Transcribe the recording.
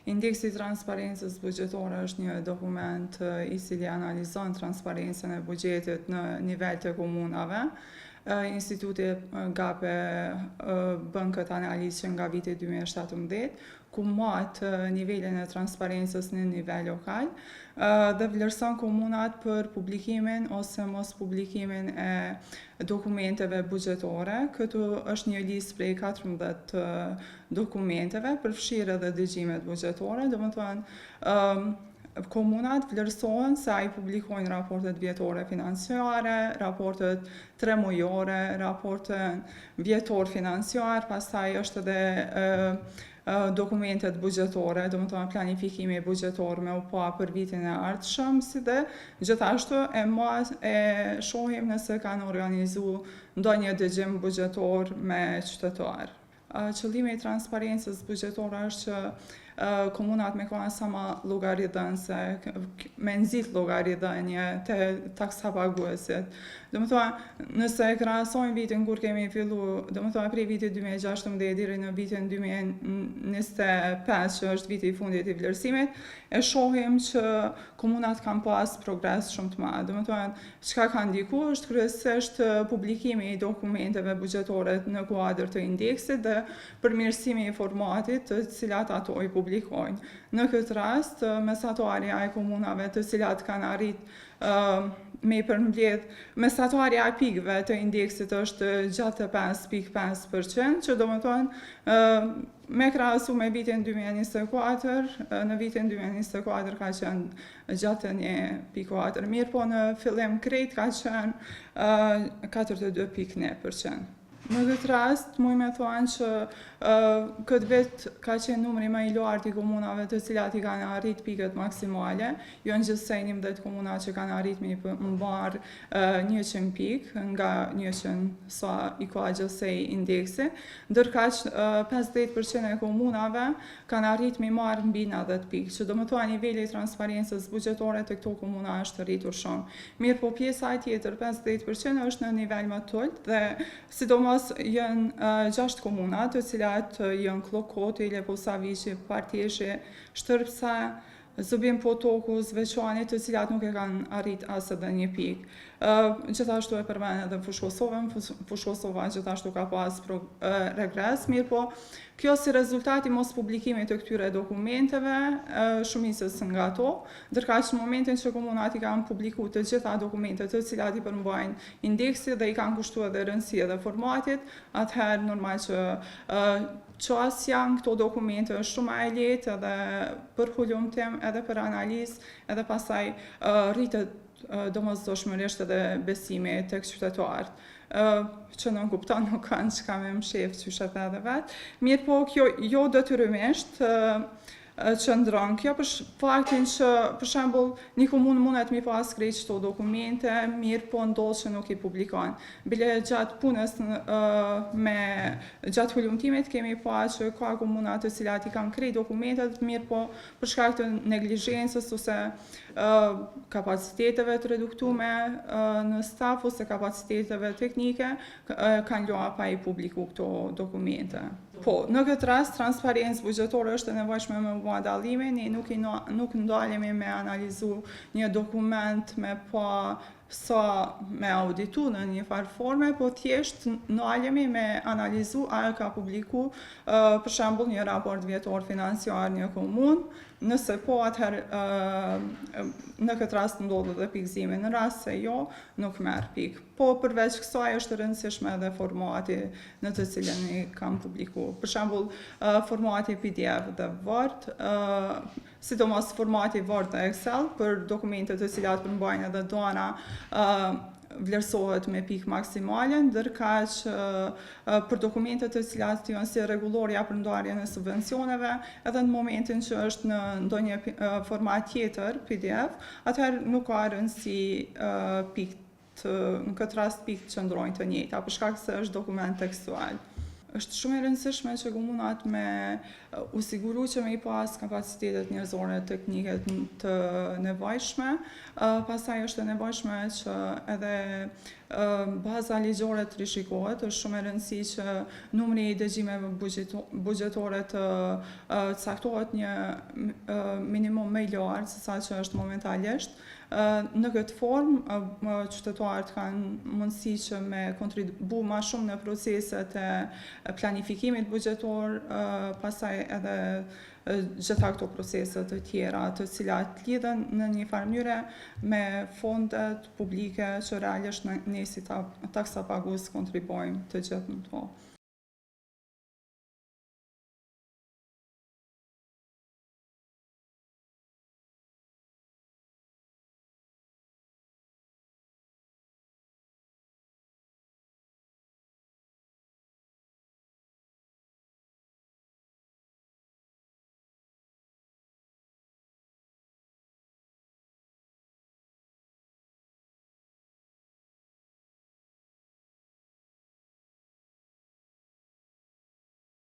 Indeksi I transparencës buxhetore është një dokument I cili analizon transparencën e buxhetit në nivel të komunave. Instituti GAPE bën këtë analizë që nga viti 2017, ku mat nivelin e transparencës në nivel lokal dhe vlerëson komunat për publikimin ose mos publikimin e dokumenteve buxhetore. Këtu është një listë prej 14 dokumenteve, përfshirë edhe dëgjimet buxhetore, domethënë komunat vlerësohen se ai publikojnë raportet vjetore financiare, raportet 3 mujore, raportin vjetor financiar, pastaj është edhe dokumentet buxhetore, domethënë planifikimi buxhetor me u pa për vitin e ardhshëm, si dhe gjithashtu e shohim nëse kanë organizuar ndonjë dëgjim buxhetor me qytetar. Qëllimi I transparencës buxhetore është që komunat me koha sa ma llogaridhënëse, me nxit llogaridhënie te taksapaguesit. Domethënë, nëse e krahasojmë vitin kur kemi filluar, domethënë prej vitit 2016 deri në vitin 2025, që është viti I fundit I vlerësimit, e shohim që komunat kanë pas progres shumë të madh. Domethënë, çka ka ndikuar është kryesisht publikimi I dokumenteve buxhetore në kuadër të indeksit dhe përmirësimi I formatit të cilat ato I publikojnë. Në këtë rast, mesatarja e komunave të cilat kanë arrit me përmbledh, mesatarja e pikëve të indeksit është 65.5%, që domethënë me krahasu me vitin 2024, në vitin 2024 ka qenë 61.4%, mirë po në fillim krejt ka qenë 42.1%. Në këtë rast, muj me thonë që këtë vit ka qenë numri më I lartë I komunave të cilat I kanë arrit pikët maksimale, jo në gjithsej 11 komuna që kanë arrit me mbar 100 pikë nga 100 sa I ka gjithsej indeksi, ndërkaq 50% e komunave kanë arrit me marrë mbi 90 pikë, që do më thua niveli I transparencës buxhetore të këto komuna është rritur shumë. Mirë po pjesa tjetër, 50% është në nivel më të ulët dhe sidomos janë 6 komuna të cilat janë Klokoti, Leposaviqi, Partjeshi, Shtërpsa, Zubin Potoku, Zveçani, të cilat nuk e kanë arrit as edhe 1 pikë. Gjithashtu e përmend edhe Fushë Kosovën, Fushë Kosova gjithashtu ka pas regres, mirë po kjo si rezultati mos publikimit të këtyre dokumenteve, shumicës nga ato, ndërkaq në momentin që komunat I kanë publikuar të gjitha dokumentet të cilat I përmbajnë indeksi dhe I kanë kushtuar edhe rëndësi edhe formatit, atëherë normal që ças janë këto dokumente është shumë e lehtë edhe për hulumtim, edhe për analizë, edhe pastaj rritet domosdoshmërisht edhe besimi tek qytetarët. Që në kupton nuk kanë çka me mshef qyshet edhe vetë. Mirë po kjo jo detyrimisht qëndron kjo për faktin që për shembull një komunë mundet mi pas krejt çto dokumente, mirë po ndodh që nuk I publikon. Bile gjatë punës gjatë hulumtimit kemi pa që ka komuna të cilat I kanë krejt dokumentet, mirë po për shkak të neglizhencës ose kapaciteteve të reduktume në staf ose kapaciteteve teknike kanë loa pa I publiku këto dokumente. Po, në këtë rast, transparencë buxhetore është e nevojshme me bua dallimin, ne nuk ndalemi me analizu një dokument me pa sa me auditu në një farë forme, po thjesht ndalemi me analizu a e ka publiku për shembull një raport vjetor financiar një komunë, nëse po atëherë në këtë rast ndodhet edhe pikëzimi, në rast se jo, nuk merr pikë. Po përveç kësaj është rëndësishme edhe formati në të cilën I kam publikuar. Për shembull, formati PDF dhe Word, sidomos formati Word dhe Excel për dokumentet të cilat përmbajnë edhe dona vlerësohet me pikë maksimale, ndërkaq për dokumentet të cilat janë si rregullorja për ndarjen e subvencioneve, edhe në momentin që është në ndonjë format tjetër, PDF, atëherë nuk ka rëndësi pikë, në këtë rast pikë qëndrojnë të njëjta, për shkak se është dokument tekstual. Është shumë e rëndësishme që komunat me u siguru që me I pas kapacitetet njerëzore teknike të nevojshme, pastaj është e nevojshme që edhe baza ligjore të rishikohet, është shumë e rëndësishme që numri i dëgjimeve buxhetore të caktohet një minimum më i lartë se sa që është momentalisht. Në këtë formë, qytetarët kanë mundësi që me kontribu ma shumë në proceset e planifikimit buxhetor, pastaj edhe gjitha këto proceset të tjera, të cilat lidhen në një farë mënyre me fondet publike që realisht ne si taksapagues kontribojmë të gjithë në to.